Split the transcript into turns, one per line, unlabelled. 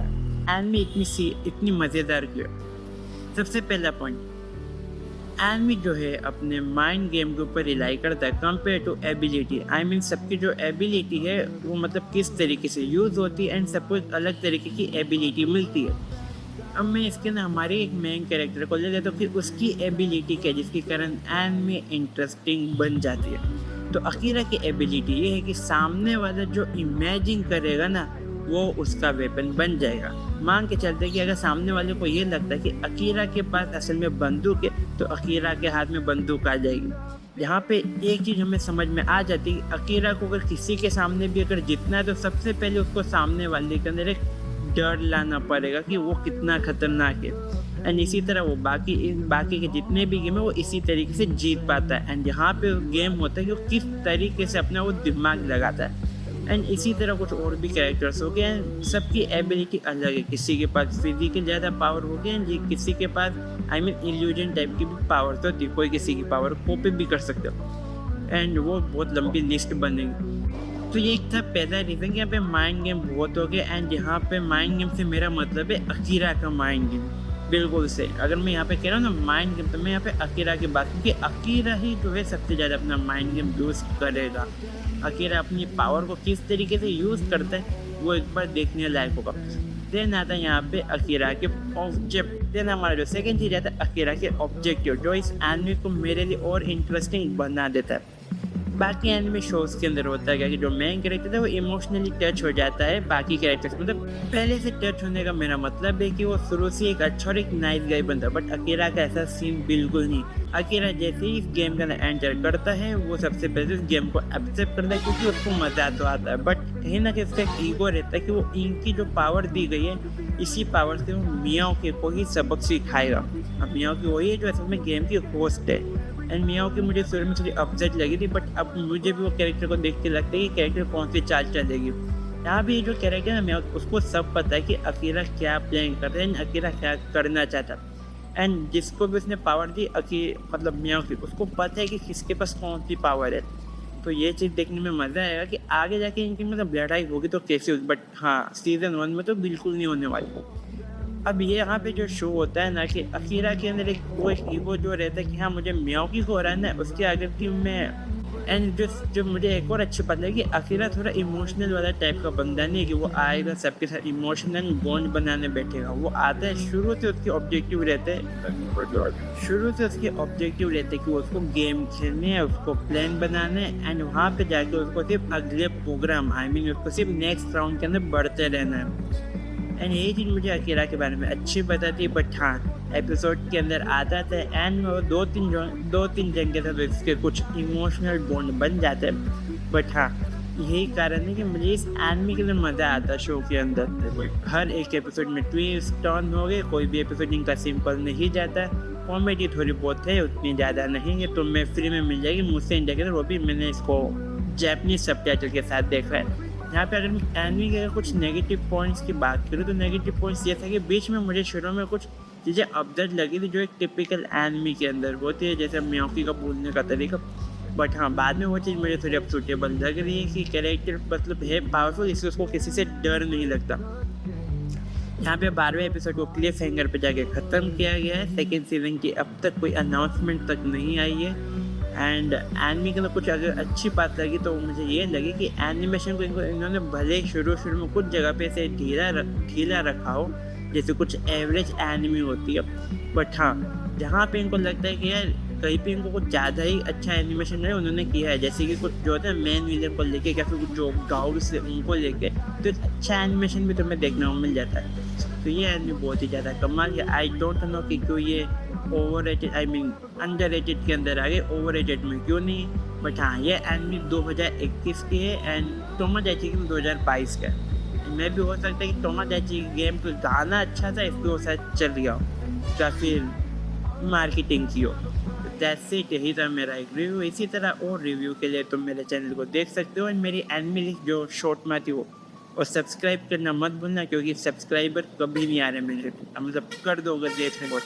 आता है। एनिमे इतनी मज़ेदार क्यों है? सबसे पहला पॉइंट, एनिमे जो है अपने माइंड गेम के ऊपर रिलाई करता है compare to ability. I mean सबकी जो एबिलिटी है वो मतलब किस तरीके से यूज़ होती है एंड सबको एक अलग तरीके की एबिलिटी मिलती है। अब मैं इसके ना हमारे एक मेन कैरेक्टर को ले लेता हूँ, फिर उसकी एबिलिटी क्या है जिसके कारण एनिमे इंटरेस्टिंग बन जाती है। तो अकीरा की एबिलिटी ये है कि सामने वाला जो इमेजिन करेगा ना वो उसका वेपन बन जाएगा। मान के चलते कि अगर सामने वाले को ये लगता है कि अकीरा के पास असल में बंदूक है तो अकीरा के हाथ में बंदूक आ जाएगी। यहाँ पे एक चीज़ हमें समझ में आ जाती है कि अकीरा को अगर किसी के सामने भी अगर जीतना है तो सबसे पहले उसको सामने वाले के अंदर एक डर लाना पड़ेगा कि वो कितना खतरनाक है। एंड इसी तरह वो बाकी के जितने भी गेम है वो इसी तरीके से जीत पाता है। एंड यहाँ पे गेम होता है कि वो किस तरीके से अपना वो दिमाग लगाता है। एंड इसी तरह कुछ और भी कैरेक्टर्स हो गए हैं, सबकी एबिलिटी अलग है। किसी के पास फिजिकल ज़्यादा पावर हो गया है, किसी के पास आई मीन इल्यूजन टाइप की भी पावर तो होती है, कोई किसी की पावर कॉपी भी कर सकते हो। एंड वो बहुत लंबी लिस्ट बनेगी। तो ये एक था पहला रीज़न कि यहाँ पे माइंड गेम बहुत हो गया। एंड यहाँ पे माइंड गेम से मेरा मतलब है अकीरा का माइंड गेम, बिल्कुल से। अगर मैं यहाँ पे कह रहा हूँ ना माइंड गेम तो मैं यहाँ पे अकीरा की बात, क्योंकि अकीरा ही जो है सबसे ज़्यादा अपना माइंड गेम यूज़ करेगा। अकीरा अपनी पावर को किस तरीके से यूज़ करता है वो एक बार देखने लायक होगा। देन आता है यहाँ पे अकीरा के ऑब्जेक्ट। देन हमारा जो सेकंड चीज़ आता है अकीरा के ऑब्जेक्टिव, जो इस एनिमे को मेरे लिए और इंटरेस्टिंग बना देता है। बाकी एनिमे शोज़ के अंदर होता है क्या कि जो मेन कैरेक्टर है वो इमोशनली टच हो जाता है बाकी कैरेक्टर्स, मतलब पहले से टच होने का मेरा मतलब है कि वो शुरू से एक अच्छा और एक नाइस गाय बनता है। बट अकीरा का ऐसा सीन बिल्कुल नहीं। अकीरा जैसे ही इस गेम का एंटर करता है वो सबसे पहले इस गेम को एक्सेप्ट करता है क्योंकि उसको मज़ा तो आता है। बट कहीं ना कहीं उसका एक ईगो रहता है कि वो इनकी जो पावर दी गई है इसी पावर से वो मियाओ के को ही सबक सिखाएगा। अब मियाओ की वही है जो असल में गेम की होस्ट है। एंड मियाओ की मुझे शुरू में थोड़ी अपसेट लगी थी, बट अब मुझे भी वो कैरेक्टर को देख के लगता है कि कैरेक्टर कौन सी चाल चलेगी। यहाँ भी जो कैरेक्टर है मियाओ उसको सब पता है कि अकीरा क्या प्लान कर रहा है, अकीरा क्या करना चाहता है। एंड जिसको भी उसने पावर दी मतलब मियाओ की, उसको पता है कि किसके पास कौन सी पावर है। तो ये चीज़ देखने में मज़ा आएगा कि आगे जाके इनकी मतलब लड़ाई होगी तो कैसे होगी। बट हाँ, सीज़न 1 में तो बिल्कुल नहीं होने वाली। अब ये यहाँ पे जो शो होता है ना कि अकीरा के अंदर वो एक ईगो जो रहता है कि हाँ मुझे मियाओकी को हराना है, उसके आगे की मैं। एंड जो मुझे एक और अच्छी बात लगी कि अकीरा थोड़ा इमोशनल वाला टाइप का बंदा नहीं है कि वो आएगा सबके साथ इमोशनल बॉन्ड बनाने बैठेगा। वो आता है शुरू से उसके ऑब्जेक्टिव रहते हैं कि उसको गेम खेलने है, उसको प्लान बनाना है। एंड वहाँ पे जाके उसको सिर्फ अगले प्रोग्राम आई मीन उसको सिर्फ नेक्स्ट राउंड के अंदर बढ़ते रहना है। एंड यही चीज़ मुझे अकीरा के बारे में अच्छी बताती है। बट हाँ, एपिसोड के अंदर आता था एंड वो दो तीन जंग के साथ इसके कुछ इमोशनल बॉन्ड बन जाते हैं। बट हाँ, यही कारण है कि मुझे इस एनिमे के लिए मज़ा आता है शो के अंदर। हर एक एपिसोड में ट्विस्ट टर्न हो गए, कोई भी एपिसोड इनका सिंपल नहीं जाता। कॉमेडी थोड़ी बहुत है, उतनी ज़्यादा नहीं है, तो मैं फ्री में मिल जाएगी मुझसे इंडिया के अंदर। वो भी मैंने इसको जैपनीज सबटाइटल के साथ देखा है। यहाँ पे अगर मैं एनिमे के कुछ नेगेटिव पॉइंट्स की बात करूँ तो नेगेटिव पॉइंट्स ये था कि बीच में मुझे शुरू में कुछ चीज़ें अपडेट लगी थी जो एक टिपिकल एनिमे के अंदर होती है, जैसे मियाओकी का बोलने का तरीका। बट हाँ, बाद में वो चीज़ मुझे थोड़ी अब सूटेबल लग रही है कि कैरेक्टर मतलब है पावरफुल, इसलिए उसको किसी से डर नहीं लगता। यहाँ पे 12वें एपिसोड को क्लिफ हैंगर पे जाके ख़त्म किया गया है। सेकेंड सीजन की अब तक कोई अनाउंसमेंट तक नहीं आई है। एंड एनिमे के अंदर कुछ अगर अच्छी बात लगी तो मुझे ये लगी कि एनिमेशन को इन्होंने भले शुरू में कुछ जगह पे से ढीला रखा हो जैसे कुछ एवरेज एनिमे होती है। बट हाँ, जहाँ पे इनको लगता है कि यार कहीं पे इनको कुछ ज़्यादा ही अच्छा एनिमेशन है उन्होंने किया है, जैसे कि कुछ जो होता है मेन विलन को लेके या फिर कुछ जो गाउड्स है उनको लेके, तो एक अच्छा एनिमेशन भी तुम्हें देखने को मिल जाता है। तो ये एनिमे बहुत ही ज़्यादा कमाल है। आई डोंट नो कि क्यों ये ओवररेटेड आई मीन अंडररेटेड के अंदर आ गए, ओवररेटेड में क्यों नहीं। बट हाँ, ये एनिमे 2021 की है एंड टोमोदाची की 2022 का है। मैं भी हो सकता है कि टोमोदाची गेम तो गाना अच्छा था इसलिए वो शायद चल गया हो या फिर मार्केटिंग की हो। दैट्स इट, यही था मेरा एक रिव्यू। इसी तरह और रिव्यू के लिए तुम मेरे चैनल को देख सकते हो एंड मेरी एनिमे लिस्ट जो शॉर्ट में आती हो और सब्सक्राइब करना मत भूलना, क्योंकि सब्सक्राइबर कभी नहीं आ रहे मेरे, मतलब कर दो अगर देख रहे हो।